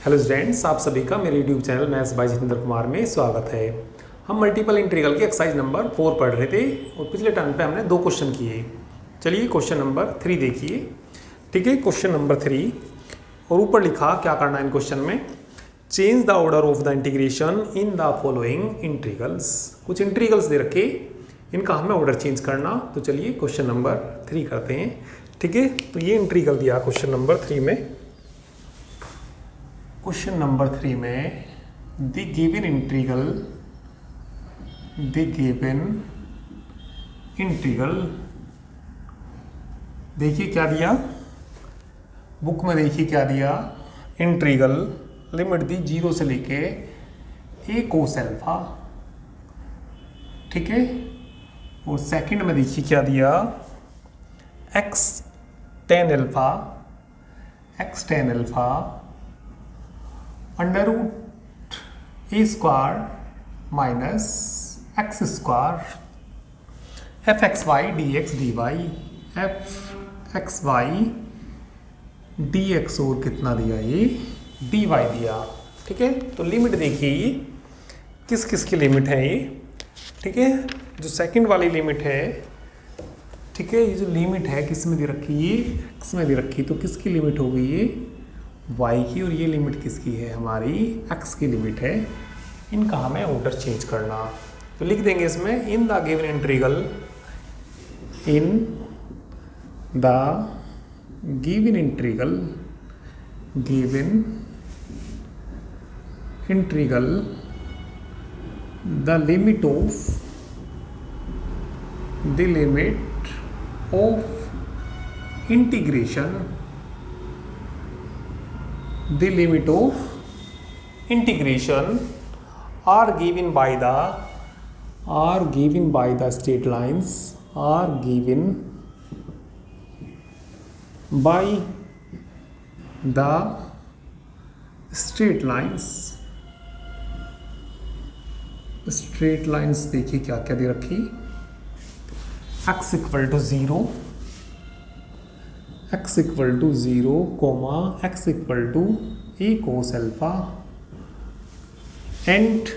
Hello students, आप सभी का मेरे YouTube channel maths by Jitendra Kumar में स्वागत है। हम मल्टीपल इंटीग्रल की एक्सरसाइज नंबर 4 पढ़ रहे थे और पिछले टर्म पे हमने 2 क्वेश्चन किए। चलिए क्वेश्चन नंबर 3 देखिए। ठीक है, क्वेश्चन नंबर 3 और ऊपर लिखा क्या करना है इन क्वेश्चन में, change the order of the integration in the following integrals. कुछ इंटीग्रल्स दे रखे, इनका हमें ऑर्डर चेंज करना। तो चलिए क्वेश्चन नंबर 3 करते हैं। ठीक है, तो ये इंटीग्रल दिया क्वेश्चन नंबर 3 में। क्वेश्चन नंबर 3 में द गिवन इंटीग्रल देखिए क्या दिया, बुक में देखिए क्या दिया, इंटीग्रल लिमिट दी 0 से लेके a कोस अल्फा। ठीक है, और सेकंड में देखिए क्या दिया, x tan alpha under root A square minus X square F x Y D X D Y, F x Y D x और कितना दिया, ये डी वाई दिया। ठीक है, तो लिमिट देखिए ये किस किस की लिमिट है ये। ठीक है, जो सेकंड वाली लिमिट है, ठीक है, ये जो लिमिट है किस में दे रखी, ये एक्स में दे रखी, तो किसकी लिमिट हो गई ये y की, और ये लिमिट किसकी है, हमारी x की लिमिट है। इनका हमें ऑर्डर चेंज करना, तो लिख देंगे इसमें in the given integral, the limit of integration are given by the straight lines, straight lines देखिए क्या क्या दे रखी, x equal to 0 comma x equal to a cos alpha and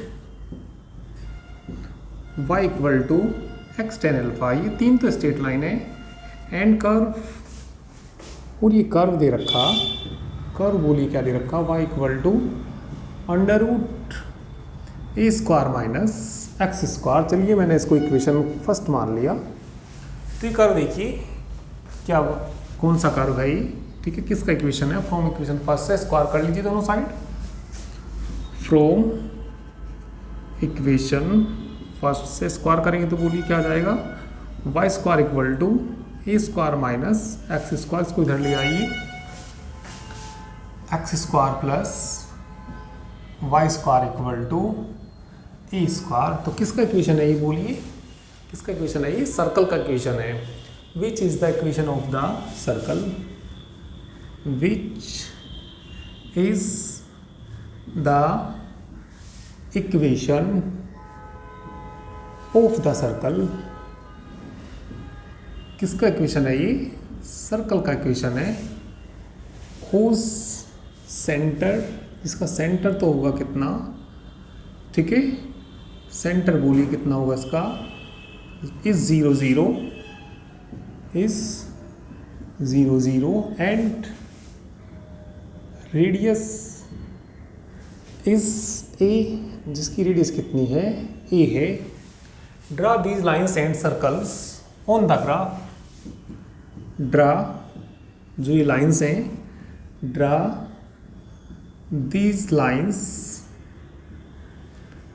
y equal to x tan alpha. ये 3 तो straight line है and curve, और ये कर्व दे रखा, कर्व बोलिए क्या दे रखा, y equal to under root A square minus X square. चलिए मैंने इसको इक्वेशन फर्स्ट मान लिया। तो ये कर्व देखिए क्या, कौन सा कर्व है ये, ठीक है, किसका इक्वेशन है, फ्रॉम इक्वेशन फर्स्ट से स्क्वायर कर लीजिए दोनों साइड। फ्रॉम इक्वेशन फर्स्ट से स्क्वायर करेंगे तो बोलिए क्या आ जाएगा, Y square equal to A square minus X square, इसको इधर ले आइए, X square plus Y square equal to A square. तो किसका इक्वेशन है ये बोलिए, किसका इक्वेशन है ये, सर्कल का इक्वेशन है। Which is the equation of the circle, which is the equation of the circle। किसका इक्वेशन है ये, सर्कल का इक्वेशन है। whose सेंटर, इसका सेंटर तो होगा कितना, ठीक है, सेंटर बोलिए कितना होगा इसका, is 0 0 and radius is a, जिसकी रेडियस कितनी है, ए है। Draw these lines and circles on the graph, draw जो ये लाइन्स हैं, draw these lines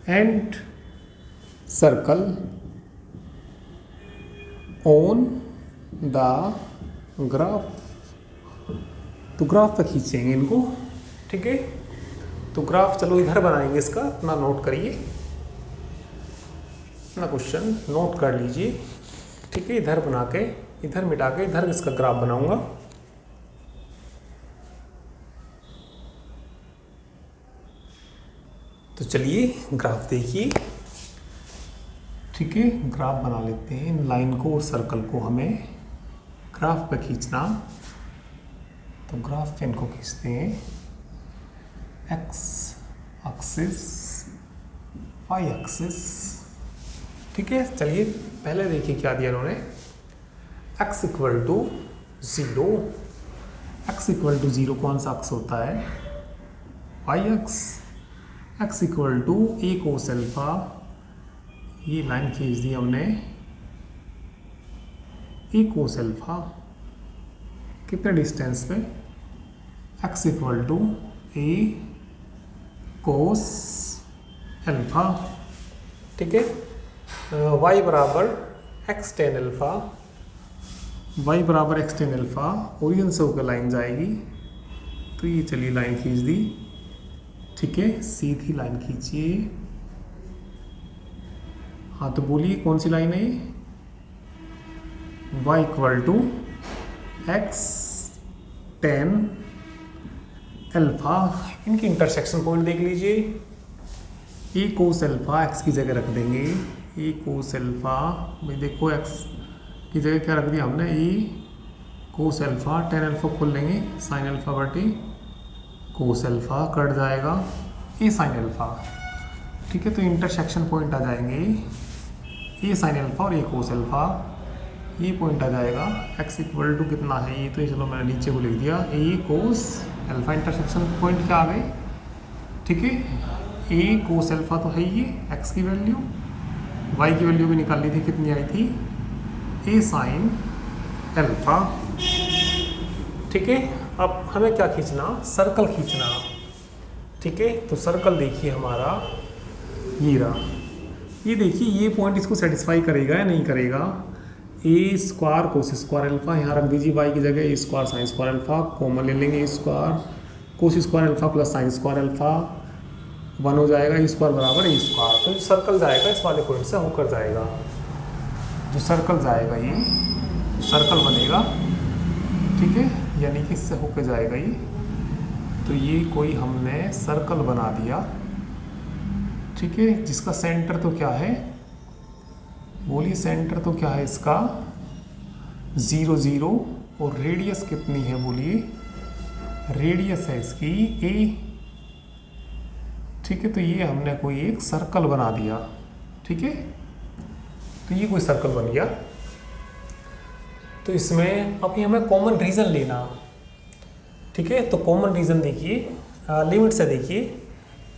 and circle on the graph. तो ग्राफ पर खींचेंगे इनको, ठीक है। तो ग्राफ चलो इधर बनाएंगे, इसका अपना नोट करिए, अपना क्वेश्चन नोट कर लीजिए, ठीक है। इधर बना के, इधर मिटा के, इधर इसका ग्राफ बनाऊंगा। तो चलिए ग्राफ देखिए, ठीक है, ग्राफ बना लेते हैं। इन लाइन को और सर्कल को हमें ग्राफ पे खींचना, तो ग्राफ पे इनको खींचते हैं। X axis, Y axis. ठीक है, चलिए पहले देखिए क्या दिया इन्होंने। x equal to 0, x equal to 0 कौन सा अक्स होता है? Y X. x equal to A cos alpha, ये लाइन खींच दी हमने, ए कोस अल्फा कितने डिस्टेंस पे? x equal to A cos alpha. ठीक है, y बराबर x टेन अल्फा, y बराबर x टेन अल्फा, ओरिजिन से होकर लाइन जाएगी, तो ये चलिए लाइन खींच दी। ठीक है, सीधी लाइन खींचिए। हाँ तो बोलिए कौन सी लाइन है ये? y equal to x tan alpha, इनकी इंटरसेक्शन पॉइंट देख लीजिए। ए कोस अल्फा x की जगह रख देंगे, ए कोस अल्फा, भाई देखो x की जगह क्या रख दिया हमने? A cos alpha, tan alpha खोल लेंगे, साइन अल्फा बटे कोस अल्फा कट जाएगा, ए साइन अल्फा। ठीक है, तो इंटरसेक्शन पॉइंट आ जाएंगे ए साइन अल्फा और ए कोस अल्फा, ये पॉइंट आ जाएगा। x इक्वल टू कितना है ये, तो चलो मैंने नीचे को लिख दिया, ए कोस अल्फा। इंटरसेक्शन पॉइंट क्या आ गए? ठीक है, ए कोस अल्फा तो है ये x की वैल्यू, y की वैल्यू भी निकाल ली थी, कितनी आई थी? ए साइन अल्फा। ठीक है, अब हमें क्या खींचना? सर्कल खींचना। ठीक है, तो सर्कल देखिए हमारा ये रहा, ये देखिए ये पॉइंट इसको सेटिस्फाई करेगा या नहीं करेगा? A square cos square alpha, यहाँ रख दीजिए y की जगह, A square sine square alpha, common ले लेंगे, A square cos square alpha plus sine square alpha 1 हो जाएगा, ए स्क्वायर बराबर ए स्क्वायर। तो जो सर्कल जाएगा इस वाले पॉइंट से होकर जाएगा, जो सर्कल जाएगा ये सर्कल बनेगा। ठीक है, यानी कि इससे होकर जाएगा ये, तो ये कोई हमने सर्कल बना दिया। ठीक है, जिसका सेंटर तो क्या है? बोलिए सेंटर तो क्या है इसका? 0 0, और रेडियस कितनी है? बोलिए रेडियस है इसकी a। ठीक है, तो ये हमने कोई एक सर्कल बना दिया। ठीक है, तो ये कोई सर्कल बन गया। तो इसमें अभी हमें कॉमन रीजन लेना। ठीक है, तो कॉमन रीजन देखिए, लिमिट से देखिए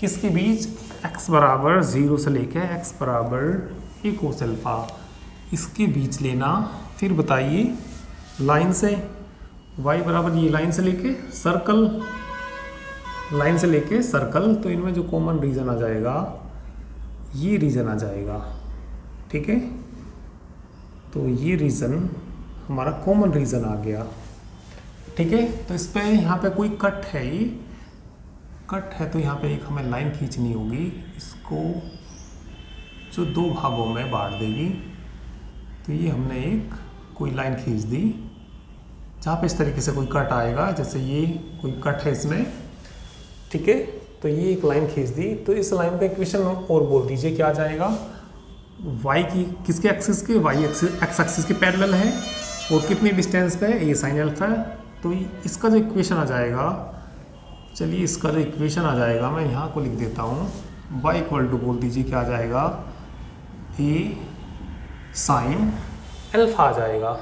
किसके बीच? x बराबर 0 से लेके x बराबर ए कोस अल्फा, इसके बीच लेना। फिर बताइए लाइन से y बराबर ये लाइन से लेके सर्कल, लाइन से लेके सर्कल, तो इनमें जो कॉमन रीजन आ जाएगा ये रीजन आ जाएगा। ठीक है, तो ये रीजन हमारा कॉमन रीजन आ गया। ठीक है, तो इस पे यहाँ पे कोई कट है, ये कट है, तो यहाँ पे एक हमें लाइन खींचनी होगी, इसको जो 2 भागों में बांट देगी। तो ये हमने एक कोई लाइन खींच दी जहाँ पे इस तरीके से कोई कट आएगा, जैसे ये कोई कट है इसमें। ठीक है, तो ये एक लाइन खींच दी, तो इस लाइन का इक्वेशन और बोल दीजिए क्या आ जाएगा? y की किसके एक्सिस के? y एक्सिस, x एक्सिस के पैरेलल है, और कितनी डिस्टेंस पे? a sine alpha. तो इसका जो इक्वेशन आ जाएगा, चलिए इसका जो इक्वेशन आ जाएगा मैं यहाँ को लिख देता हूँ, y इक्वल टू बोल दीजिए क्या आ जाएगा? a साइन अल्फा आ जाएगा।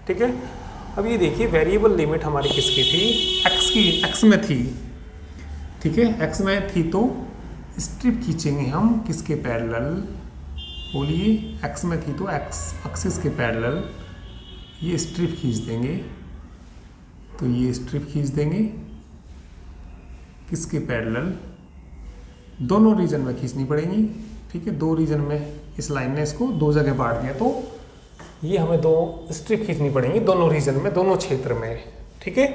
ठीक है, अब ये देखिए वेरिएबल लिमिट हमारी किसकी थी? x की, x में थी। ठीक है, x में थी, तो स्ट्रिप खींचेंगे हम किसके पैरेलल? बोलिए x में थी तो x एक्सिस के पैरेलल ये स्ट्रिप खींच देंगे, तो ये स्ट्रिप खींच देंगे किसके पैरेलल? दोनों रीजन में खींचनी पड़ेगी। ठीक है, 2 रीजन में इस लाइन ने इसको 2 जगह बांट दिया, तो ये हमें 2 स्ट्रिप खींचनी पड़ेंगी दोनों रीजन में, दोनों क्षेत्र में। ठीक है,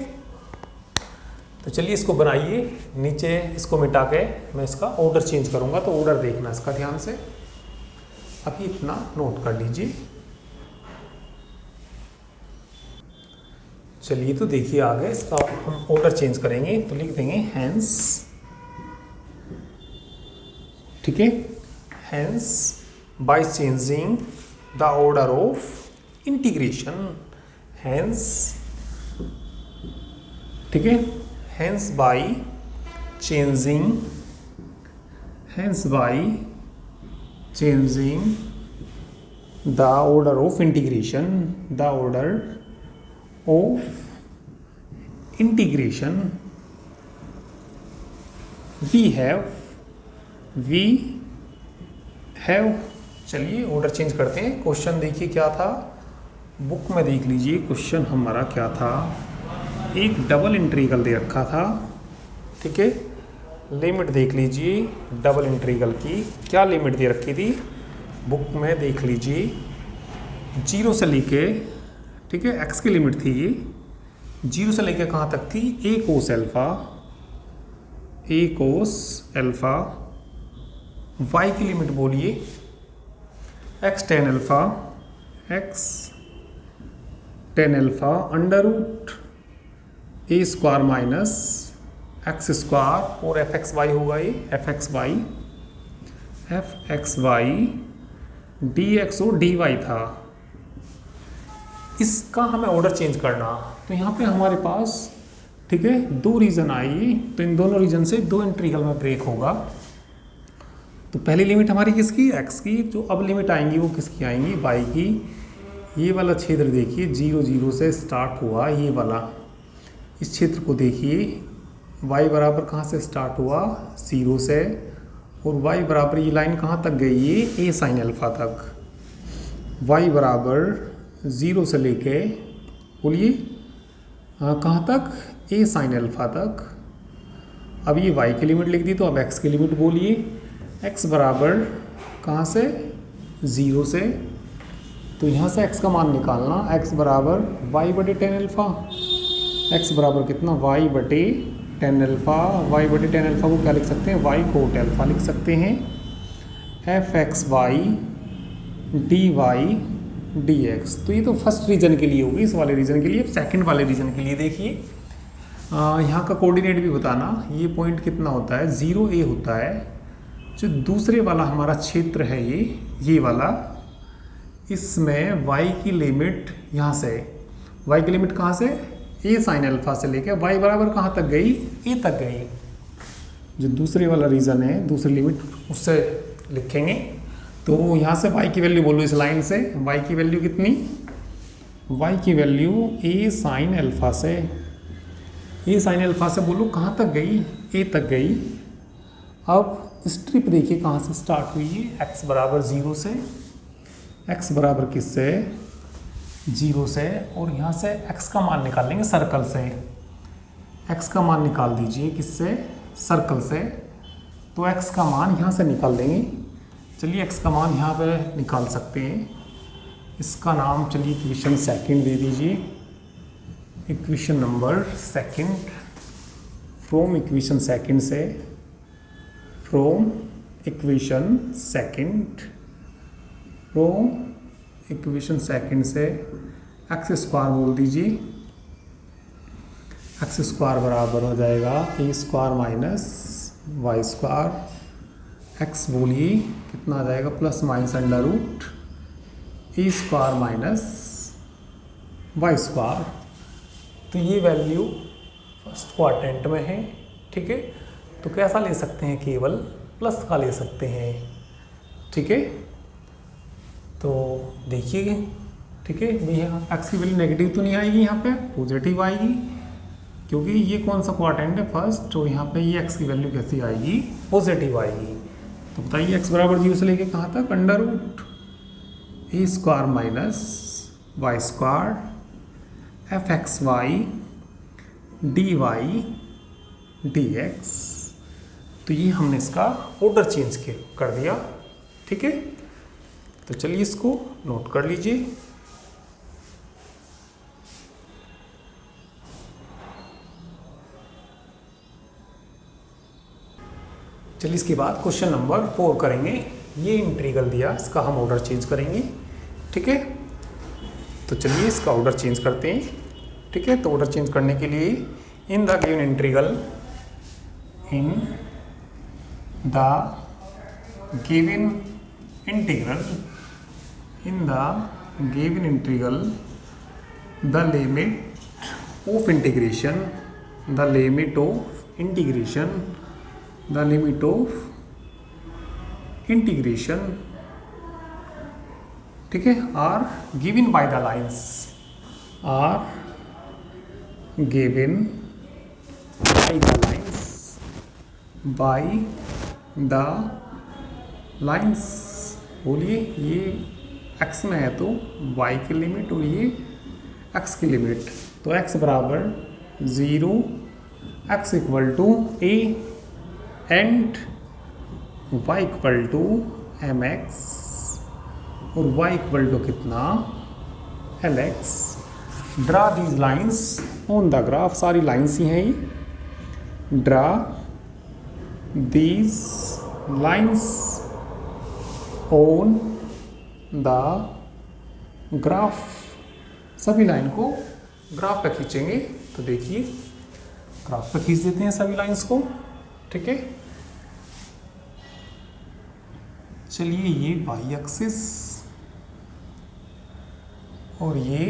तो चलिए इसको बनाइए, नीचे इसको मिटा के मैं इसका ऑर्डर चेंज करूंगा, तो ऑर्डर देखना इसका ध्यान से, अभी इतना नोट कर लीजिए। चलिए तो देखिए आगे इसका हम ऑर्डर चेंज करेंगे, तो लिख देंगे हैंस। ठीक है, hence by changing the order of integration, hence. ठीक है, hence by changing, hence by changing the order of integration, the order of integration, we have चलिए ऑर्डर चेंज करते हैं। क्वेश्चन देखिए क्या था, बुक में देख लीजिए क्वेश्चन हमारा क्या था। एक डबल इंटीग्रल दे रखा था, ठीक है। लिमिट देख लीजिए डबल इंटीग्रल की, क्या लिमिट दे रखी थी बुक में, देख लीजिए 0 से लेके, ठीक है, x की लिमिट थी ये 0 से लेके कहाँ तक थी, a cos अल्फ़ा, y की लिमिट बोलिए x tan alpha under root a square minus x square और fxy होगा, ये fxy dx और dy था। इसका हमें ऑर्डर चेंज करना, तो यहाँ पे हमारे पास, ठीक है, 2 रीजन आई, तो इन दोनों रीजन से 2 इंटीग्रल में ब्रेक होगा। तो पहली लिमिट हमारी किसकी, x की, जो अब लिमिट आएंगी वो किसकी आएंगी, y की। ये वाला क्षेत्र देखिए 0 0 से स्टार्ट हुआ, ये वाला, इस क्षेत्र को देखिए y बराबर कहाँ से स्टार्ट हुआ, 0 से, और y बराबर ये लाइन कहाँ तक गई, ये a sin अल्फ़ा तक। y बराबर 0 से लेके बोलिए कहाँ तक, a sin अल्फ़ा तक। अब ये y की लिमिट लिख दी, तो अब x की लिमिट बोलिए, x बराबर कहाँ से, 0 से, तो यहाँ से x का मान निकालना, x बराबर y बटे tan अल्फ़ा, x बराबर कितना, y बटे tan अल्फ़ा, y बटे tan अल्फ़ा को क्या लिख सकते हैं, y कोट अल्फ़ा लिख सकते हैं, fxy dy dx। तो ये तो फर्स्ट रीजन के लिए होगी, इस वाले रीजन के लिए। सेकंड वाले रीजन के लिए देखिए, यहाँ का कोऑर्डिनेट भी बताना, ये पॉइंट कितना होता है, 0a होता है। जो दूसरे वाला हमारा क्षेत्र है ये वाला, इसमें y की लिमिट यहाँ से, y की लिमिट कहाँ से, a sin अल्फ़ा से लेके y बराबर कहाँ तक गई, a तक गई। जो दूसरे वाला रीज़न है, दूसरी लिमिट उससे लिखेंगे। तो यहाँ से y की वैल्यू बोलो, इस लाइन से y की वैल्यू कितनी, y की वैल्यू a sin अल्फ़ा से, a sin अल्फ़ा से बोलो कहाँ तक गई, a तक गई। अब स्ट्रिप देखिए कहाँ से स्टार्ट हुई है, x बराबर 0 से, x बराबर किससे, 0 से, और यहाँ से x का मान निकाल लेंगे सर्कल से, x का मान निकाल दीजिए किससे, सर्कल से। तो x का मान यहाँ से निकाल देंगे। चलिए x का मान यहाँ पे निकाल सकते हैं, इसका नाम चलिए इक्वेशन सेकंड दे दीजिए, equation number second. From equation second से, फ्रॉम इक्वेशन सेकंड से एक्स स्क्वायर बोल दीजिए, एक्स स्क्वायर बराबर हो जाएगा A square minus Y square. X बोलिए कितना आ जाएगा, plus minus under root A square minus Y square. तो ये वैल्यू फर्स्ट क्वाड्रेंट में है, ठीक है। तो कैसा ले सकते हैं, केवल प्लस का ले सकते हैं, ठीक है। तो देखिए, ठीक है भैया, एक्स की वैल्यू नेगेटिव तो नहीं आएगी, यहाँ पे पॉजिटिव आएगी, क्योंकि ये कौन सा क्वाड्रेंट है, फर्स्ट। तो यहाँ पे ये एक्स की वैल्यू कैसी आएगी, पॉजिटिव आएगी। तो बताइए एक्स बराबर 0 से लेके कहाँ तक, under root A square minus Y square F x Y D Y D X. तो ये हमने इसका ऑर्डर चेंज कर दिया, ठीक है। तो चलिए इसको नोट कर लीजिए। चलिए इसके बाद क्वेश्चन नंबर 4 करेंगे। ये इंटीग्रल दिया, इसका हम ऑर्डर चेंज करेंगे, ठीक है। तो चलिए इसका ऑर्डर चेंज करते हैं, ठीक है। तो ऑर्डर चेंज करने के लिए in the given integral, in the given integral, in the given integral the limit of integration, the limit of integration the limit of integration, ठीक है, are given by the lines, are given by the lines, by the lines. बोलिए ये x में है तो y की limit और ये x की लिमिट, तो x बराबर 0, x equal to a and y equal to mx और y इक्वल टू कितना lx। Draw these lines on the graph, सारी लाइन्स ही हैं ये। Draw these lines on the graph, सभी लाइन को ग्राफ पे खींचेंगे। तो देखिए ग्राफ पे खींच देते हैं सभी लाइंस को, ठीक है। चलिए ये वाई एक्सिस और ये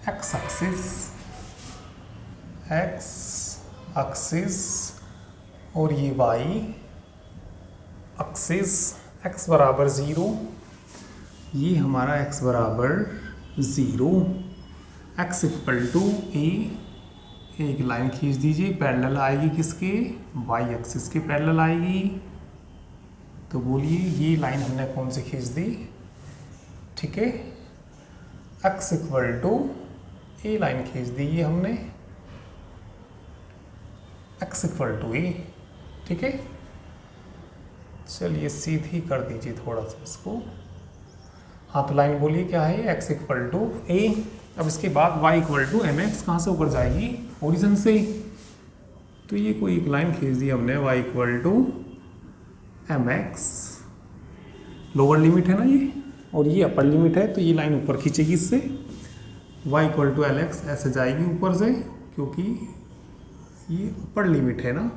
एक्स एक्सिस और ये वाई एक्सिस। x बराबर 0, ये हमारा x बराबर 0, x इक्वल टू ए। एक लाइन खींच दीजिए, पैरेलल आएगी किसके, y एक्सिस के पैरेलल आएगी। तो बोलिए ये लाइन हमने कौन सी खींच दी, ठीक है, x equal to A line खींच दी ये हमने, x इक्वल टू ए, ठीक है। चलिए सीधी कर दीजिए थोड़ा सा इसको। हाँ तो लाइन बोलिए क्या है, x इक्वल टू ए। अब इसके बाद y equal to M X, कहाँ से ऊपर जाएगी, ओरिजिन से। तो ये कोई एक लाइन खींच दी हमने, y equal to M x, lower limit है ना ये, और ये अपर लिमिट है, तो ये लाइन ऊपर खींचेगी इससे। y equal to l x ऐसे जाएगी ऊपर से, क्योंकि ये अपर लिमिट है ना,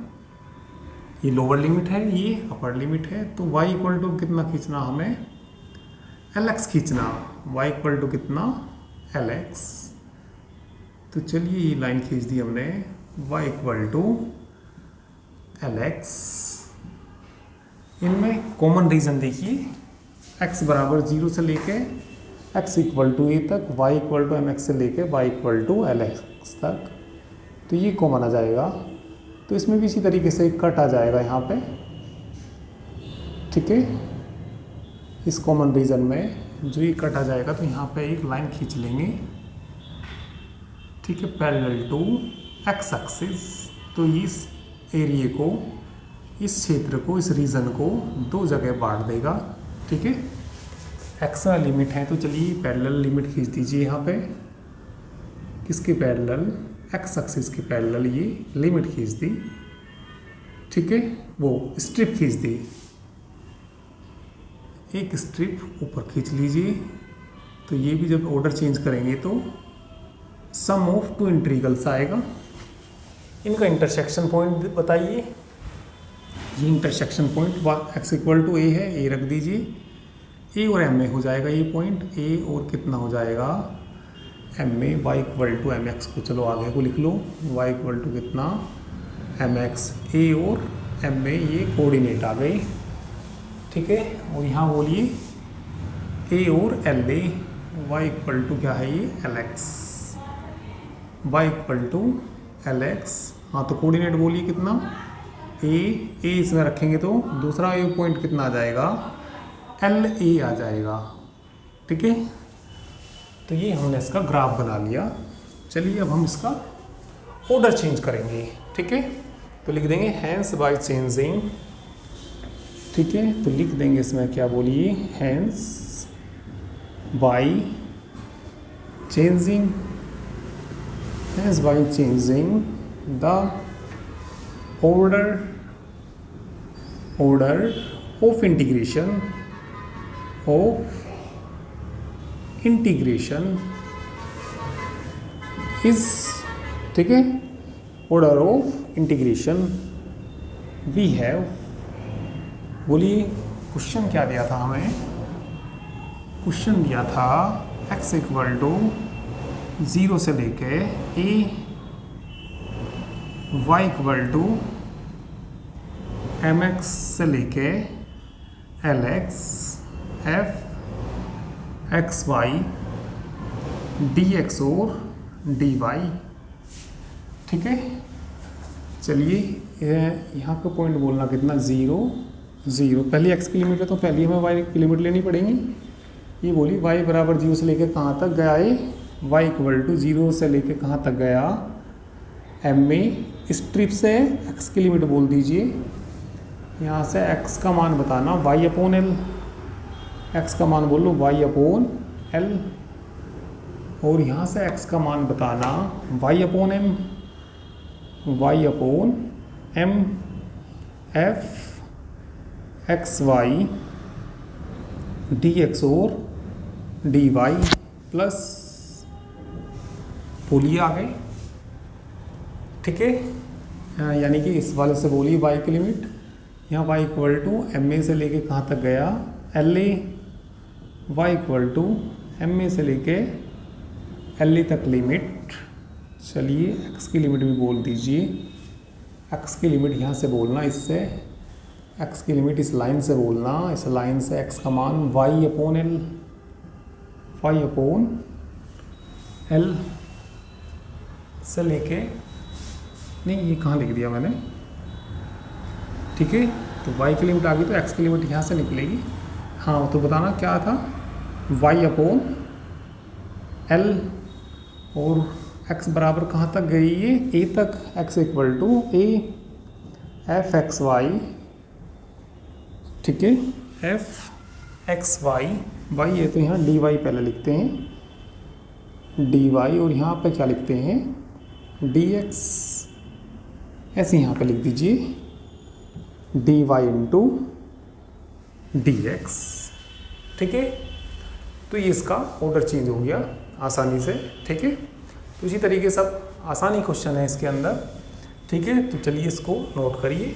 ये लोअर लिमिट है, ये अपर लिमिट है। तो y इक्वल टू कितना खींचना हमें, lx खींचना, y इक्वल टू कितना lx। तो चलिए ये लाइन खींच दी हमने, y इक्वल टू lx। इनमें कॉमन रीजन देखिए, x बराबर 0 से लेके x इक्वल टू a तक, y इक्वल टू mx से लेके y इक्वल टू lx तक, तो ये कॉमन आ जाएगा। तो इसमें भी इसी तरीके से कट आ जाएगा यहाँ पे, ठीक है। इस कॉमन रीजन में जो ये कट आ जाएगा, तो यहाँ पे एक लाइन खींच लेंगे, ठीक है, पैरेलल टू एक्स एक्सिस। तो इस एरिया को, इस क्षेत्र को, इस रीजन को दो जगह बांट देगा, ठीक है। एक्स में लिमिट है, तो चलिए पैरेलल लिमिट खींच दीजिए यहाँ पे, किसके पैरेलल, एक्स एक्सिस के पैरेलल ये लिमिट खींच दी, ठीक है। वो स्ट्रिप खींच दी, एक स्ट्रिप ऊपर खींच लीजिए। तो ये भी जब ऑर्डर चेंज करेंगे तो सम ऑफ टू इंटीग्रल्स आएगा। इनका इंटरसेक्शन पॉइंट बताइए। ये intersection point X equal to A है, ए रख दीजिए, ए और एम में हो जाएगा ये पॉइंट, ए और कितना हो जाएगा एम में, y equal to M x को चलो आगे को लिख लो, वाई इक्वल टू कितना एम एक्स, ए और एम में ये कोऑर्डिनेट आ गए, ठीक है। और यहाँ बोलिए ए और l a, y equal to क्या है ये l x, y equal to l x. हाँ तो कोऑर्डिनेट बोलिए कितना, ए इसमें रखेंगे तो दूसरा ए पॉइंट कितना आ जाएगा, एल ए आ जाएगा, ठीक है। तो ये हमने इसका ग्राफ बना लिया। चलिए अब हम इसका ऑर्डर चेंज करेंगे, ठीक है। तो लिख देंगे हैंस बाय चेंजिंग, ठीक है। तो लिख देंगे इसमें क्या बोलिए, hence by changing, hence by changing the order of integration is, ठीक है, order of integration we have. बोलिए क्वेश्चन क्या दिया था हमें, क्वेश्चन दिया था x इक्वल टू 0 से लेके a, y equal to M x से लेके l x f x Y D x और डी वाई। ठीक है, चलिए यहाँ पे पॉइंट बोलना कितना, 0 0। पहली एक्स की लिमिट है तो पहली हमें वाई की लिमिट लेनी पड़ेगी। ये बोली वाई बराबर 0 से लेकर कहाँ तक गया है, वाई इक्वल टू 0 से लेकर कहाँ तक गया, एम में इस ट्रिप से एक्स की लिमिट बोल दीजिए। यहाँ से एक्स का मान बताना वाई अपॉन एल, एक्स का मान बोल लो वाई अपॉन एल, और यहाँ से एक्स का मान बताना y upon m, y upon m f x Y D x और डी वाई प्लस बोलिए आ गए। ठीक है, यानी कि इस वाले से बोलिए वाई की लिमिट, यहाँ y equal to m a से लेके कहाँ तक गया, l a, y equal to m a से लेके एल ए तक लिमिट। चलिए एक्स की लिमिट भी बोल दीजिए, एक्स की लिमिट यहाँ से बोलना, इससे एक्स की लिमिट इस लाइन से बोलना, इस लाइन से एक्स का मान y upon l, y upon l से लेके, नहीं ये कहाँ लिख दिया मैंने, ठीक है, तो वाई की लिमिट आ गई तो एक्स की लिमिट यहाँ से निकलेगी। हाँ तो बताना क्या था, वाई अपॉन एल, और एक्स बराबर कहाँ तक गई है, ए तक, x equal to a f x y. ठीक है, एफ एक्स वाई, वाई है तो यहाँ डी वाई पहले लिखते हैं, डी वाई, और यहाँ पे क्या लिखते हैं, डी एक्स, ऐसे यहाँ पे लिख दीजिए d y into d x. ठीक है, तो ये इसका ऑर्डर चेंज हो गया आसानी से। ठीक है, तो इसी तरीके सब आसानी क्वेश्चन है इसके अंदर। ठीक है, तो चलिए इसको नोट करिए।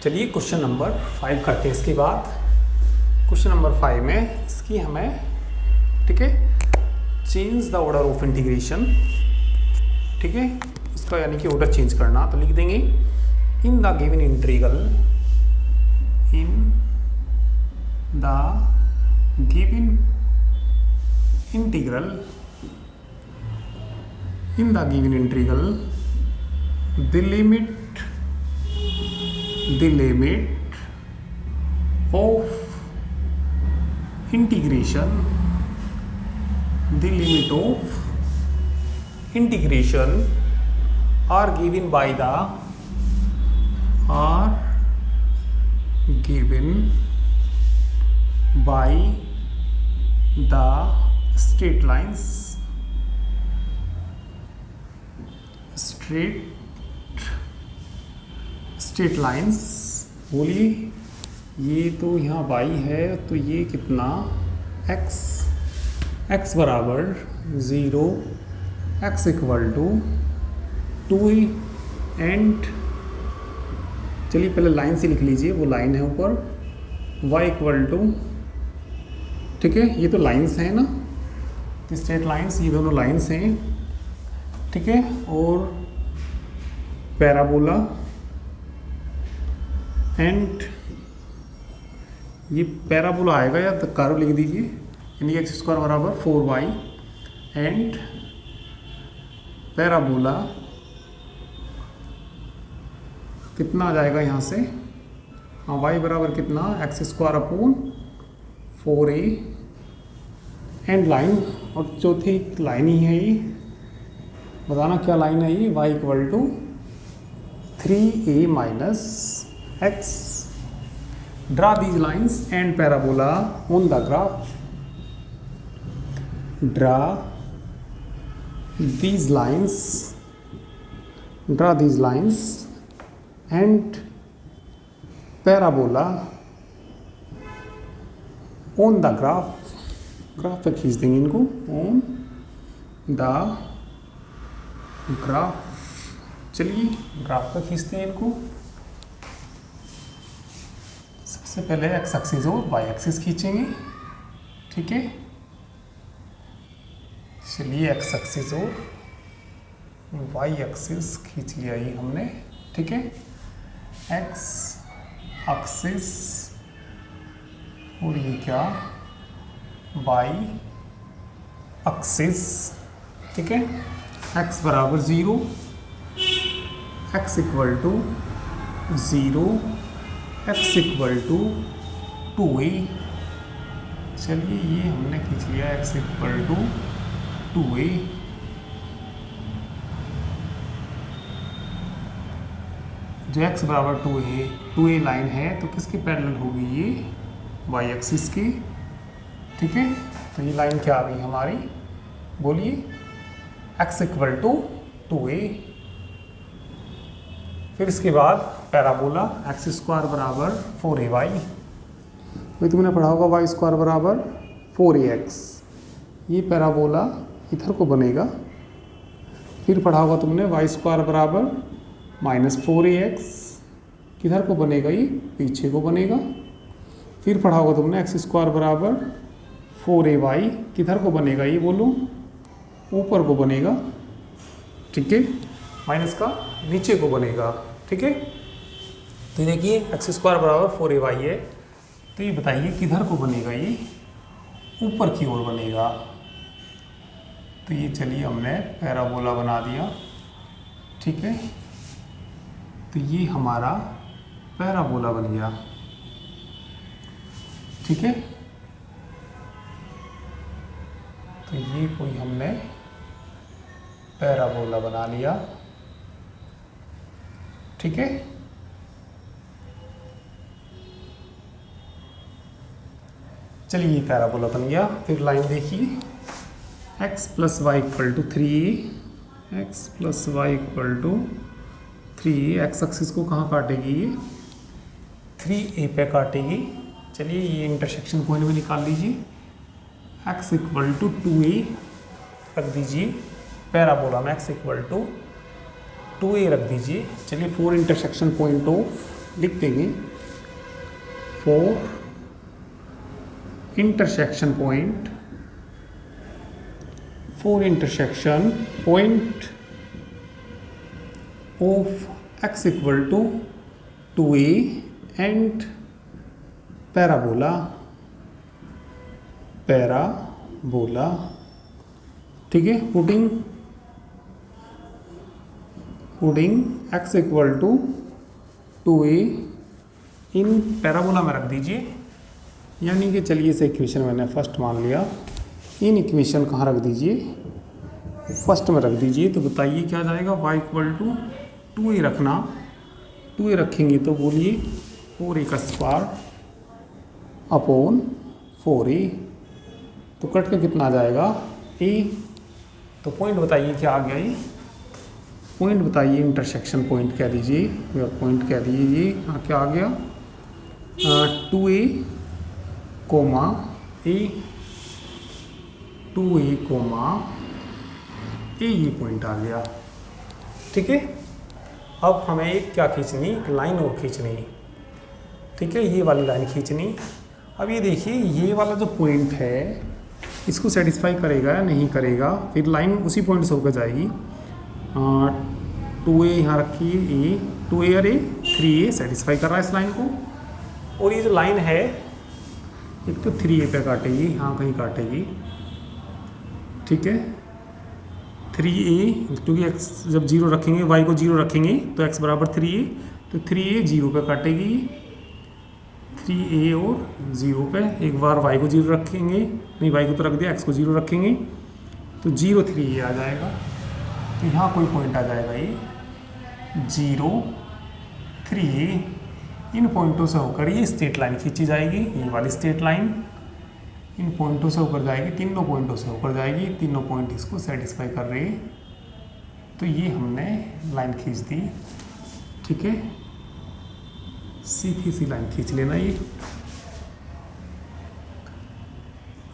चलिए क्वेश्चन नंबर 5 करते हैं इसके बाद। क्वेश्चन नंबर 5 में इसकी हमें, ठीक है, change the order of integration. ठीक है, इसका यानी कि ऑर्डर चेंज करना, तो लिख देंगे इन the given integral, in the given integral, in the given integral the limit of integration, the limit of integration are given by the, are given by the straight lines, straight lines. बोलिए ये तो यहाँ y है, तो ये कितना x, x बराबर 0, x equal to 2 and, चलिए पहले लाइन से लिख लीजिए, वो लाइन है ऊपर, y इक्वल टू, ठीक है, ये तो लाइंस हैं ना, तो स्ट्रेट लाइंस, ये दोनों लाइंस हैं। ठीक है, और पैराबोला एंड, ये पैराबोला आएगा या तो कर्व लिख दीजिए, यानी एक्स स्क्वायर बराबर 4y एंड पैराबोला कितना आ जाएगा यहाँ से, हाँ y बराबर कितना, x square upon 4a and line, और चौथी लाइन ही है ये, बताना क्या लाइन है ये, y equal to 3a minus x। Draw these lines and parabola on the graph. Draw these lines. Draw these lines and parabola on the graph. Graph पे खींच देंगे इनको, on the graph। चलिए ग्राफ पे खींचते हैं इनको। सबसे पहले एक्स एक्सिस और वाई एक्सिस खींचेंगे। ठीक है, चलिए एक्स एक्सिस और वाई एक्सिस खींच लिया ये हमने, ठीक है। एक्स एक्सिस और ये क्या, वाई एक्सिस, ठीक है। एक्स बराबर 0, x equal to 0, x equal to 2a। चलिए ये हमने खींच लिया एक्स इक्वल टू 2a। जो x बराबर 2a लाइन है तो किसके पैरेलल होगी ये, y एक्सिस की, ठीक है। तो ये लाइन क्या आ गई हमारी, बोलिए, x इक्वल टू 2a। फिर इसके बाद पैराबोला एक्स स्क्वायर बराबर 4ay, भाई तुमने पढ़ा होगा वाई स्क्वायर बराबर 4ax। ये पैराबोला इधर को बनेगा। फिर पढ़ा होगा तुमने वाई स्क्वायर बराबर -4ax, किधर को बनेगा ये, पीछे को बनेगा। फिर पढ़ा होगा तुमने एक्स स्क्वायर बराबर 4ay, किधर को बनेगा ये बोलो, ऊपर को बनेगा, ठीक है, माइनस का नीचे को बनेगा, ठीक है। तो देखिए एक्स स्क्वायर बराबर 4ay है, तो ये बताइए किधर को बनेगा ये, ऊपर की ओर बनेगा। तो ये चलिए हमने पैराबोला बना दिया, ठीक है। तो ये हमारा पैराबोला बन गया, ठीक है। तो ये कोई हमने पैराबोला बना लिया, ठीक है। चलिए ये पैराबोला बन गया। फिर लाइन देखिए, x plus y equal to 3a, x plus y equal to 3a। X axis को कहाँ काटेगी ये, 3a पे काटेगी। चलिए ये इंटरसेक्शन पॉइंट में निकाल लीजिए, x इक्वल टू 2a रख दीजिए, पैराबोला में x इक्वल टू 2a रख दीजिए। चलिए 4 इंटरसेक्शन पॉइंट ऑफ लिख देंगे, 4 intersection point, 4 intersection point of x equal to 2a and parabola, parabola, ठीक है। Putting x equal to 2a in parabola में रख दीजिए, यानी कि चलिए इस इक्वेशन मैंने फर्स्ट मान लिया, इन इक्वेशन कहाँ रख दीजिए, फर्स्ट में रख दीजिए। तो बताइए क्या जाएगा, y इक्वल टू 2a रखना, 2a रखेंगे तो बोलिए 4a का स्क्वायर अपॉन 4a, तो कट के कितना आ जाएगा a। तो पॉइंट बताइए क्या आ गया ये, पॉइंट बताइए, इंटरसेक्शन पॉइंट कह दीजिए या पॉइंट कह दीजिए, हाँ क्या आ गया, 2a comma a, 2a comma a, ये पॉइंट आ गया, ठीक है। अब हमें एक क्या खींचनी, एक लाइन और खींचनी, ठीक है, ये वाली लाइन खींचनी। अब ये देखिए ये वाला जो पॉइंट है इसको सेटिस्फाई करेगा या नहीं करेगा, फिर लाइन उसी पॉइंट से होकर जाएगी। 2a यहाँ रखिए, a 2a और a 3a सेटिस्फाई कर रहा है इस लाइन को। और ये जो लाइन है एक तो 3a पे काटेगी, यहाँ कहीं काटेगी, ठीक है। 3a क्योंकि x जब 0 रखेंगे, y को 0 रखेंगे तो x बराबर 3a, तो 3a 0 पे काटेगी, 3a और 0 पे। एक बार y को 0 रखेंगे, नहीं y को तो रख दिया, x को 0 रखेंगे तो 0 3a आ जाएगा। तो यहाँ कोई पॉइंट आ जाएगा ये 0 3a। इन पॉइंटों से होकर ये स्ट्रेट लाइन खींची जाएगी, ये वाली स्ट्रेट लाइन इन पॉइंटों से होकर जाएगी, तीनों पॉइंटों से होकर जाएगी, तीनों पॉइंट इसको सेटिस्फाई कर रहे हैं। तो ये हमने लाइन खींच दी, ठीक है। सीधी सी लाइन खींच लेना ये,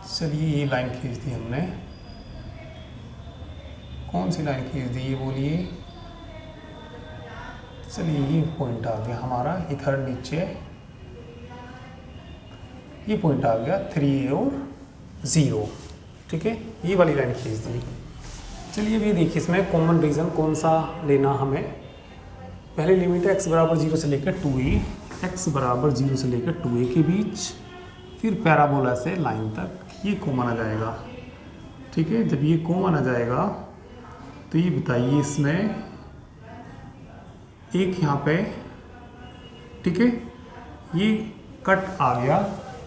चलिए ये लाइन खींच दी हमने। कौन सी लाइन खींच दी ये बोलिए, चलिए ये पॉइंट आ गया हमारा इधर नीचे, ये पॉइंट आ गया 3a और 0, ठीक है, ये वाली लाइन खींच दी। चलिए अभी देखिए इसमें कॉमन रीज़न कौन सा लेना हमें। पहले लिमिट है x बराबर 0 से लेकर 2a, x बराबर 0 से लेकर 2a के बीच, फिर पैराबोला से लाइन तक, ये कॉमन आ जाएगा। ठीक है, जब ये कॉमन आ जाएगा तो ये बताइए इसमें एक यहाँ पे, ठीक है, ये कट आ गया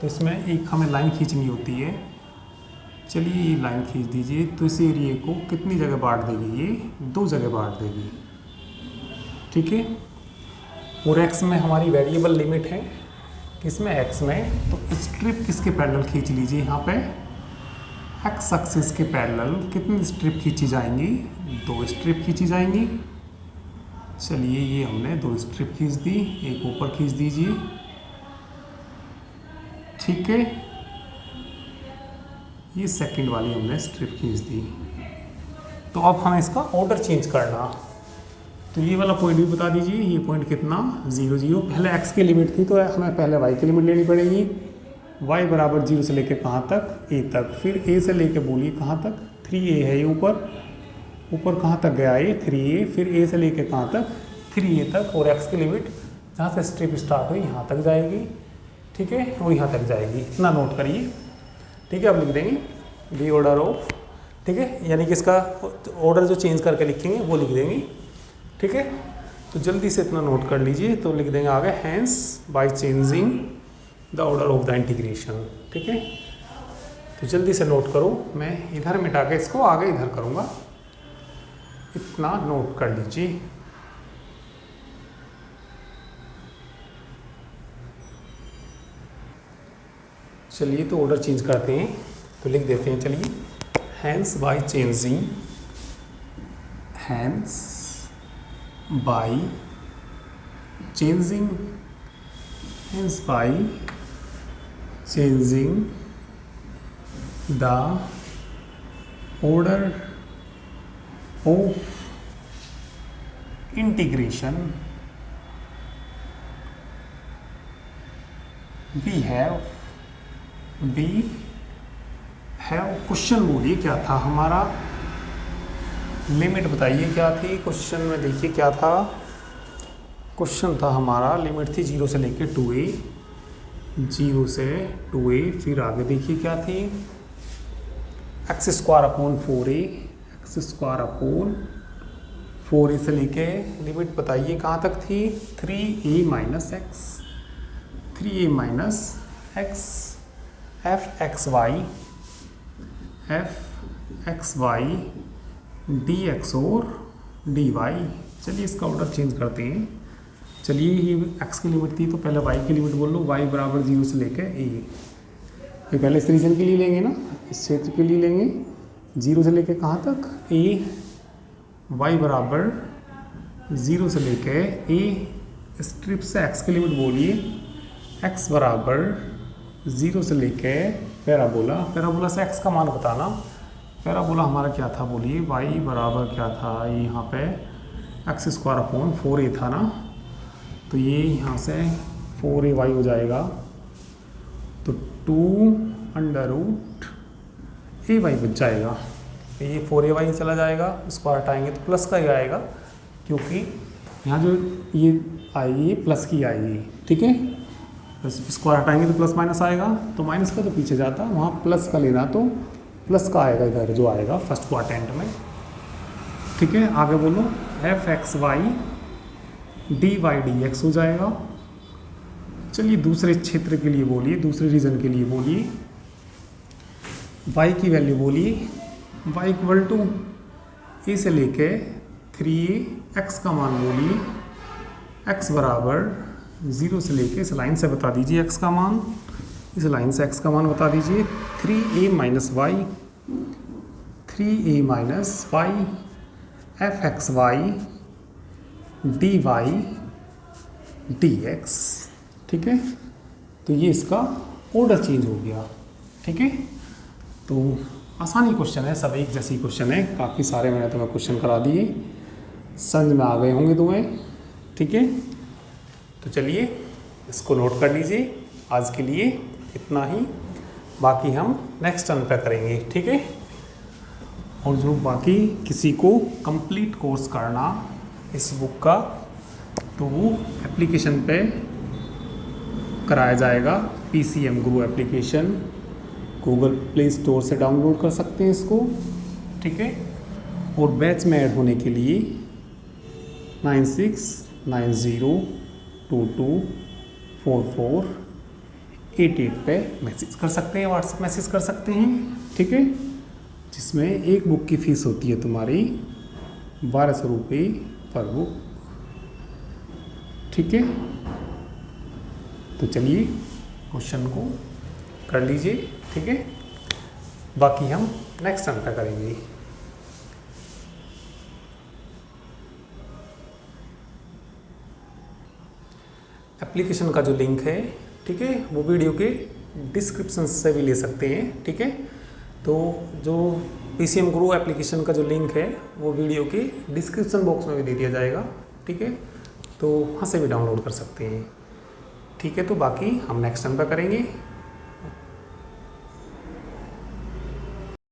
तो इसमें एक हमें लाइन खींचनी होती है। चलिए ये लाइन खींच दीजिए, तो इस एरिए को कितनी जगह बांट देगी, ये 2 जगह बांट देगी। ठीक है, और x में हमारी वेरिएबल लिमिट है, किसमें, x में, तो स्ट्रिप किसके पैरेलल खींच लीजिए, यहाँ पे x एक्सिस के पैरेलल कितनी स्ट्रिप खींची जाएंगी, 2 स्ट्रिप खींची जाएंगी। चलिए ये हमने 2 स्ट्रिप खींच दी, एक ऊपर खींच दीजिए। ठीक है, ये सेकंड वाली हमने स्ट्रिप खींच दी। तो अब हमें इसका ऑर्डर चेंज करना, तो ये वाला पॉइंट भी बता दीजिए, ये पॉइंट कितना, 0 0। पहले x की लिमिट थी तो हमें पहले y की लिमिट लेनी पड़ेगी। y बराबर 0 से लेके कहाँ तक, a तक, फिर a से लेके बोलिए कहाँ तक, 3a है ये ऊपर कहाँ तक गया ये 3a, फिर a से लेके कहाँ तक, 3a तक, और x की लिमिट जहाँ से स्ट्रिप स्टार्ट हुई यहाँ तक जाएगी। ठीक है, और यहाँ तक जाएगी, इतना नोट करिए। ठीक है, अब लिख देंगे दी ऑर्डर ऑफ, ठीक है, यानी कि इसका ऑर्डर जो चेंज करके लिखेंगे वो लिख देंगे। ठीक है, तो जल्दी से इतना नोट कर लीजिए, तो लिख देंगे आगे hence by changing the order of the integration. ठीक है, तो जल्दी से नोट करो, मैं इधर मिटा के इसको आगे इधर करूँगा, इतना नोट कर लीजिए। चलिए तो ऑर्डर चेंज करते हैं, तो लिख देते हैं, चलिए hence by changing, hence by changing, hence by changing the order of integration we have question बोलिए क्या था हमारा, लिमिट बताइए क्या थी क्वेश्चन में, देखिए क्या था, क्वेश्चन था हमारा लिमिट थी 0 से लेके 2a, 0 से 2a, फिर आगे देखिए क्या थी, x square upon 4a, x square upon 4a से लेके लिमिट बताइए कहाँ तक थी, 3a minus x, 3a minus x, f x Y D x और डी वाई। चलिए इसका ऑर्डर चेंज करते हैं। चलिए ये x की लिमिट थी तो पहले y की लिमिट बोल लो, y बराबर 0 से लेकर a, ये पहले इस रीजन के लिए लेंगे ना, इस क्षेत्र के लिए लेंगे, 0 से लेकर कहाँ तक a, y बराबर 0 से लेकर a, स्ट्रिप से x की लिमिट बोलिए, x बराबर 0 से लेके पैराबोला से x का मान बताना, पैराबोला हमारा क्या था बोलिए, y बराबर क्या था, ये यहाँ पे एक्स स्क्वायर अपॉन 4a था ना, तो ये यहाँ से 4ay हो जाएगा, तो 2√ay बच जाएगा, ये 4ay चला जाएगा, स्क्वायर हटाएंगे तो प्लस का ही आएगा, क्योंकि यहाँ जो ये आएगी प्लस की आएगी। ठीक है, स्क्वायर हटाएंगे तो प्लस माइनस आएगा, तो माइनस का तो पीछे जाता, वहाँ प्लस का लेना तो प्लस का आएगा इधर जो आएगा फर्स्ट क्वाड्रेंट में। ठीक है, आगे बोलो f x Y D Y D x हो जाएगा। चलिए दूसरे क्षेत्र के लिए बोलिए, दूसरे रीजन के लिए बोलिए, y की वैल्यू बोलिए, y इक्वल टू ए से लेके 3a, x का मान बोलिए, x बराबर 0 से लेके इस लाइन से बता दीजिए x का मान, इस लाइन से x का मान बता दीजिए, 3a minus y, 3a minus y F x Y D Y D x. ठीक है, तो ये इसका ऑर्डर चेंज हो गया। ठीक है, तो आसानी क्वेश्चन है, सब एक जैसी क्वेश्चन है, काफ़ी सारे मैंने तुम्हें क्वेश्चन करा दिए, समझ में आ गए होंगे तुम्हें। ठीक है, तो चलिए इसको नोट कर लीजिए, आज के लिए इतना ही। बाकी हम नेक्स्ट टर्न पे करेंगे, ठीक है। और जो बाकी किसी को कंप्लीट कोर्स करना इस बुक का, तो वो एप्लीकेशन पे कराया जाएगा। PCM गुरु एप्लीकेशन गूगल प्ले स्टोर से डाउनलोड कर सकते हैं इसको, ठीक है। और बैच में ऐड होने के लिए 9690224488 पे मैसेज कर सकते हैं, व्हाट्सएप मैसेज कर सकते हैं, ठीक है। जिसमें एक बुक की फ़ीस होती है तुम्हारी 1200 रुपये पर बुक, ठीक है। तो चलिए क्वेश्चन को कर लीजिए, ठीक है। बाकी हम नेक्स्ट टर्न पे करेंगे। एप्लीकेशन का जो लिंक है, ठीक है, वो वीडियो के डिस्क्रिप्शन से भी ले सकते हैं, ठीक है। तो जो PCM गुरु एप्लीकेशन का जो लिंक है वो वीडियो के डिस्क्रिप्शन बॉक्स में भी दे दिया जाएगा, ठीक है। तो वहाँ से भी डाउनलोड कर सकते हैं, ठीक है। तो बाकी हम नेक्स्ट टाइम पर करेंगे।